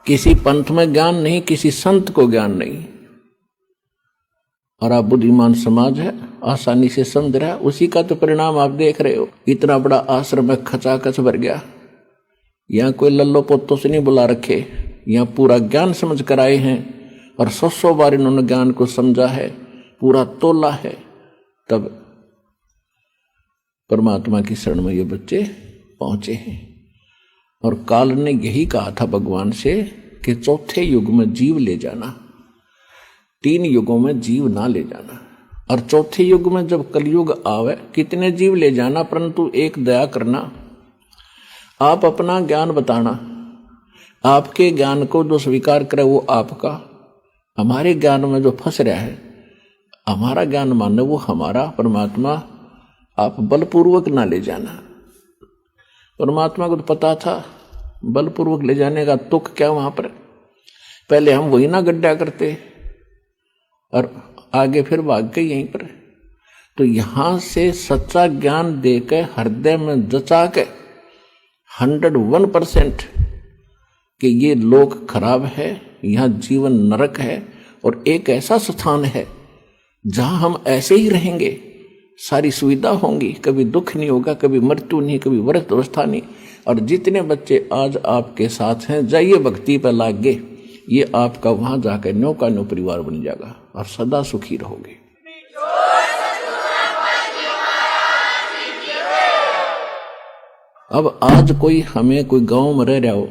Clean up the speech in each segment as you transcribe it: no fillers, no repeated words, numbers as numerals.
किसी पंथ में ज्ञान नहीं, किसी संत को ज्ञान नहीं, और आप बुद्धिमान समाज है, आसानी से समझ रहा है। उसी का तो परिणाम आप देख रहे हो। इतना बड़ा आश्रम में खचाखच भर गया। यहाँ कोई लल्लो पोतों से नहीं बुला रखे, यहाँ पूरा ज्ञान समझ कर आए हैं, और 100 बार इन्होंने ज्ञान को समझा है, पूरा तोला है, तब परमात्मा की शरण में ये बच्चे पहुंचे हैं। और काल ने यही कहा था भगवान से कि चौथे युग में जीव ले जाना, 3 युगों में जीव ना ले जाना। और चौथे युग में जब कलयुग आवे, कितने जीव ले जाना, परंतु एक दया करना, आप अपना ज्ञान बताना, आपके ज्ञान को जो स्वीकार करे वो आपका, हमारे ज्ञान में जो फंस रहा है, हमारा ज्ञान माने वो हमारा, परमात्मा आप बलपूर्वक ना ले जाना। परमात्मा को तो पता था बलपूर्वक ले जाने का तुक क्या वहां पर, पहले हम वही ना गड्ढा करते और आगे फिर भाग गए यहीं पर। तो यहां से सच्चा ज्ञान देकर हृदय में जचा के 101% कि ये लोक खराब है, यहाँ जीवन नरक है, और एक ऐसा स्थान है जहां हम ऐसे ही रहेंगे, सारी सुविधा होंगी, कभी दुख नहीं होगा, कभी मृत्यु नहीं, कभी व्रत अवस्था नहीं। और जितने बच्चे आज आपके साथ हैं, जाइए भक्ति पर लागे, ये आपका वहां जाकर न्यो का न्यो परिवार बन जाएगा और सदा सुखी रहोगे। अब आज कोई हमें कोई गांव में रह रहा हो,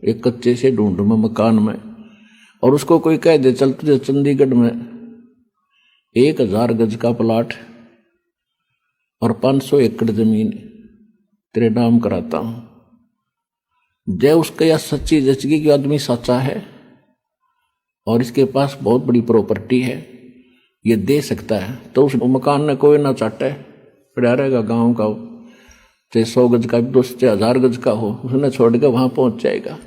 एक कच्चे से ढूंढ में मकान में, और उसको कोई कह दे चल तुझे चंडीगढ़ में 1000 गज का प्लाट और 500 एकड़ जमीन तेरे नाम कराता हूं, जय उसका या सच्ची जचगी कि आदमी सच्चा है और इसके पास बहुत बड़ी प्रॉपर्टी है, ये दे सकता है, तो उस मकान में कोई ना चाटे, पड़ा रहेगा गांव का हो, चाहे 100 गज का, 1000 गज का हो, उसने छोड़ के वहां पहुंच जाएगा।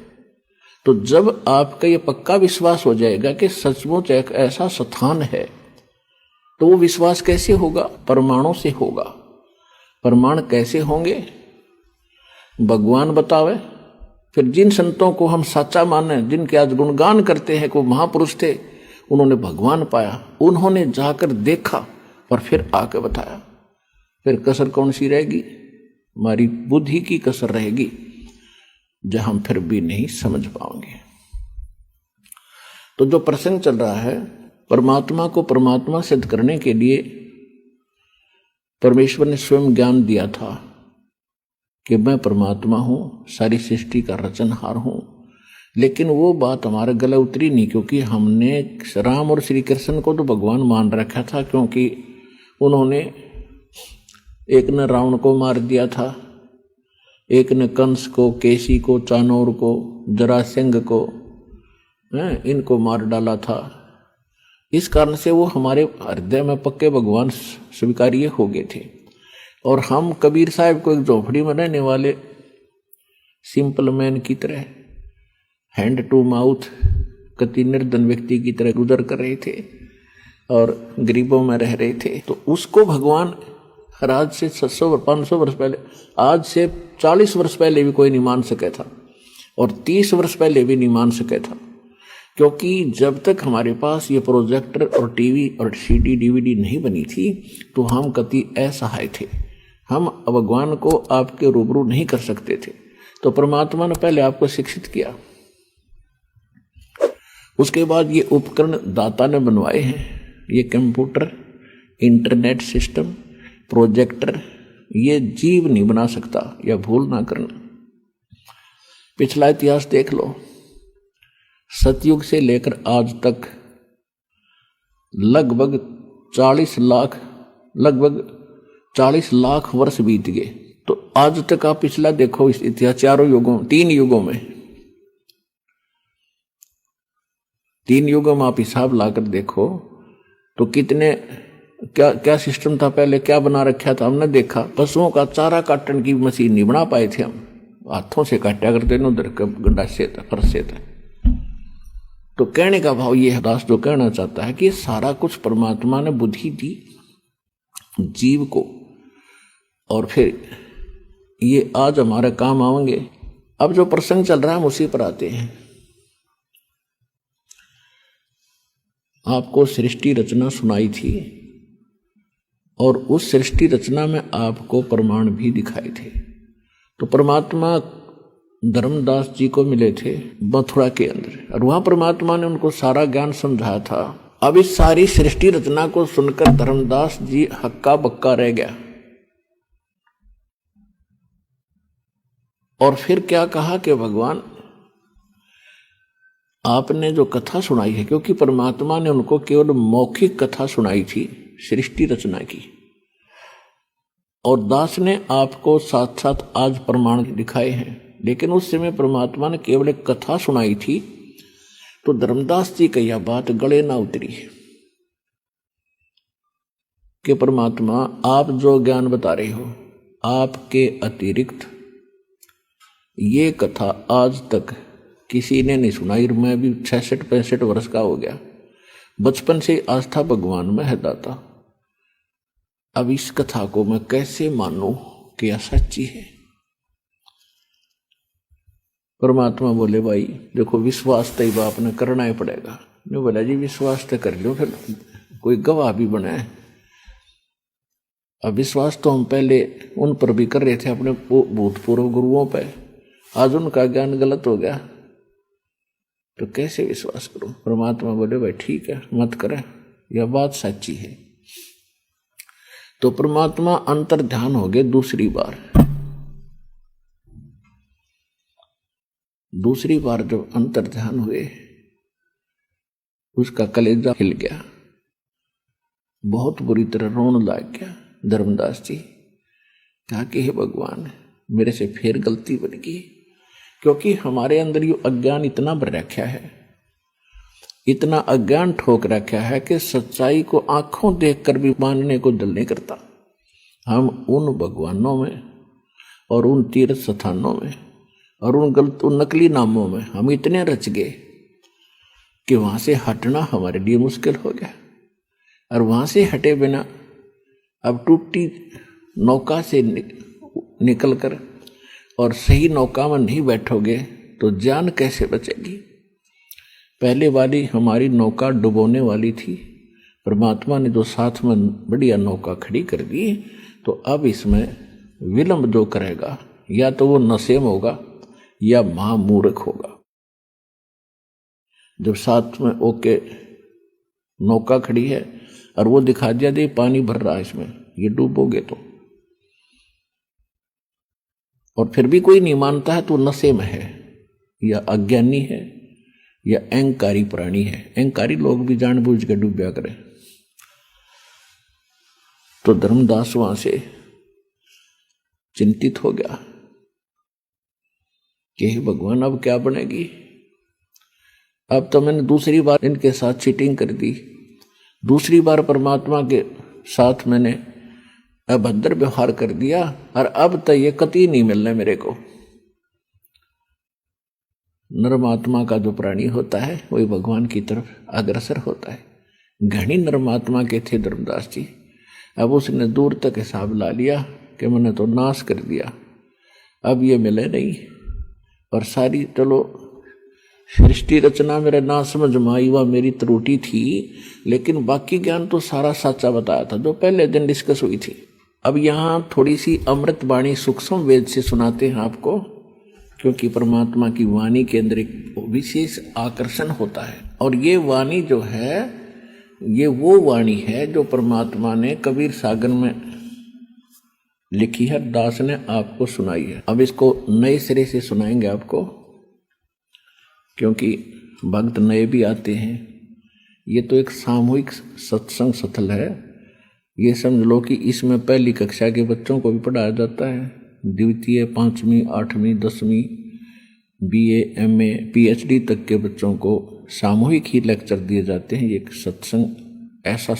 तो जब आपका ये पक्का विश्वास हो जाएगा कि सचमुच एक ऐसा स्थान है, तो वो विश्वास कैसे होगा? प्रमाणों से होगा। प्रमाण कैसे होंगे? भगवान बतावे। फिर जिन संतों को हम सच्चा माने, जिनके आज गुणगान करते हैं, को महापुरुष थे, उन्होंने भगवान पाया, उन्होंने जाकर देखा और फिर आके बताया। फिर कसर कौन सी रहेगी? हमारी बुद्धि की कसर रहेगी, जो हम फिर भी नहीं समझ पाएंगे। तो जो प्रसंग चल रहा है, परमात्मा को परमात्मा सिद्ध करने के लिए परमेश्वर ने स्वयं ज्ञान दिया था कि मैं परमात्मा हूं, सारी सृष्टि का रचनहार हूं। लेकिन वो बात हमारे गले उतरी नहीं, क्योंकि हमने राम और श्री कृष्ण को तो भगवान मान रखा था, क्योंकि उन्होंने एक ने रावण को मार दिया था, एक ने कंस को, केसी को, चाणूर को, जरासंध को, इनको मार डाला था। इस कारण से वो हमारे हृदय में पक्के भगवान स्वीकार्य हो गए थे। और हम कबीर साहब को एक झोपड़ी में रहने वाले सिंपल मैन की तरह, हैंड टू माउथ, कति निर्धन व्यक्ति की तरह गुजर कर रहे थे और गरीबों में रह रहे थे। तो उसको भगवान आज से 700-500 वर्ष पहले, आज से 40 वर्ष पहले भी कोई नहीं मान सके था, और 30 वर्ष पहले भी नहीं मान सके था। क्योंकि जब तक हमारे पास ये प्रोजेक्टर और टीवी और सीडी डीवीडी नहीं बनी थी, तो हम कति असहाय थे, हम भगवान को आपके रूबरू नहीं कर सकते थे। तो परमात्मा ने पहले आपको शिक्षित किया, उसके बाद ये उपकरण दाता ने बनवाए हैं, ये कंप्यूटर, इंटरनेट सिस्टम, प्रोजेक्टर, ये जीव नहीं बना सकता, या भूल ना करना। पिछला इतिहास देख लो, सतयुग से लेकर आज तक लगभग 40 लाख वर्ष बीत गए। तो आज तक आप पिछला देखो, इस इतिहास 3 युगों में 3 युगों में आप हिसाब लाकर देखो तो कितने क्या सिस्टम था पहले, क्या बना रखा था हमने देखा। पशुओं का चारा काटने की मशीन नहीं बना पाए थे, हम हाथों से काटा करते न, उधर गंडासे था, फर्श से था। तो कहने का भाव ये है, दास जो कहना चाहता है कि सारा कुछ परमात्मा ने बुद्धि दी जीव को, और फिर ये आज हमारे काम आएंगे। अब जो प्रसंग चल रहा है हम उसी पर आते हैं। आपको सृष्टि रचना सुनाई थी और उस सृष्टि रचना में आपको प्रमाण भी दिखाए थे। तो परमात्मा धर्मदास जी को मिले थे मथुरा के अंदर और वहां परमात्मा ने उनको सारा ज्ञान समझाया था। अब इस सारी सृष्टि रचना को सुनकर धर्मदास जी हक्का बक्का रह गया और फिर क्या कहा कि भगवान आपने जो कथा सुनाई है, क्योंकि परमात्मा ने उनको केवल मौखिक कथा सुनाई थी सृष्टि रचना की और दास ने आपको साथ साथ आज प्रमाण दिखाए हैं, लेकिन उस समय परमात्मा ने केवल एक कथा सुनाई थी। तो धर्मदास जी की यह बात गले ना उतरी कि परमात्मा आप जो ज्ञान बता रहे हो आपके अतिरिक्त ये कथा आज तक किसी ने नहीं सुनाई। मैं भी 66-65 वर्ष का हो गया, बचपन से आस्था भगवान में है दाता। अब इस कथा को मैं कैसे मानूं कि यह सच्ची है। परमात्मा बोले भाई देखो विश्वास तो बाप ने करना ही पड़ेगा। मैं बोला जी विश्वास तो कर लो, फिर कोई गवाह भी बनाए। अब विश्वास तो हम पहले उन पर भी कर रहे थे अपने भूतपूर्व गुरुओं पर, आज उनका ज्ञान गलत हो गया तो कैसे विश्वास करूं। परमात्मा बोले भाई ठीक है मत करें, यह बात सच्ची है। तो परमात्मा अंतर ध्यान हो गए दूसरी बार जब अंतर ध्यान हुए उसका कलेजा हिल गया, बहुत बुरी तरह रोने लग गया। धर्मदास जी कहा कि हे भगवान मेरे से फिर गलती बन गई, क्योंकि हमारे अंदर ये अज्ञान इतना भर रखा है, इतना अज्ञान ठोक रखा है कि सच्चाई को आंखों देखकर भी मानने को दिल नहीं करता। हम उन भगवानों में और उन तीर्थ स्थानों में और उन नकली नामों में हम इतने रच गए कि वहां से हटना हमारे लिए मुश्किल हो गया। और वहां से हटे बिना अब टूटी नौका से निकलकर और सही नौका में नहीं बैठोगे तो जान कैसे बचेगी। पहले वाली हमारी नौका डुबोने वाली थी, परमात्मा ने जो साथ में बढ़िया नौका खड़ी कर दी, तो अब इसमें विलंब जो करेगा या तो वो नसेम होगा या महामूर्ख होगा। जब साथ में ओके नौका खड़ी है और वो दिखा दिया दे पानी भर रहा है इसमें, ये डूबोगे तो, और फिर भी कोई नहीं मानता है तो नशे में है या अज्ञानी है या अहंकारी प्राणी है। अहंकारी लोग भी जानबूझ के डूबया करें। तो धर्मदास वहां से चिंतित हो गया कि भगवान अब क्या बनेगी। अब तो मैंने दूसरी बार इनके साथ चीटिंग कर दी, दूसरी बार परमात्मा के साथ मैंने अभद्र व्यवहार कर दिया और अब तो ये कतई नहीं मिलने मेरे को। नरमात्मा का जो प्राणी होता है वही भगवान की तरफ अग्रसर होता है। घनी नरमात्मा के थे धर्मदास जी। अब उसने दूर तक हिसाब ला लिया कि मैंने तो नाश कर दिया, अब ये मिले नहीं। और सारी चलो सृष्टि रचना मेरे ना समझ में आई, वह मेरी त्रुटि थी, लेकिन बाकी ज्ञान तो सारा सच्चा बताया था जो पहले दिन डिस्कस हुई थी। अब यहाँ थोड़ी सी अमृत वाणी सूक्ष्म वेद से सुनाते हैं आपको, क्योंकि परमात्मा की वाणी के अंदर एक विशेष आकर्षण होता है। और ये वाणी जो है ये वो वाणी है जो परमात्मा ने कबीर सागर में लिखी है, दास ने आपको सुनाई है। अब इसको नए सिरे से सुनाएंगे आपको, क्योंकि भक्त नए भी आते हैं। ये तो एक सामूहिक सत्संग स्थल है, ये समझ लो कि इसमें पहली कक्षा के बच्चों को भी पढ़ाया जाता है, द्वितीय 5वीं 8वीं 10वीं BA MA PhD तक के बच्चों को सामूहिक ही लेक्चर दिए जाते हैं। ये एक सत्संग ऐसा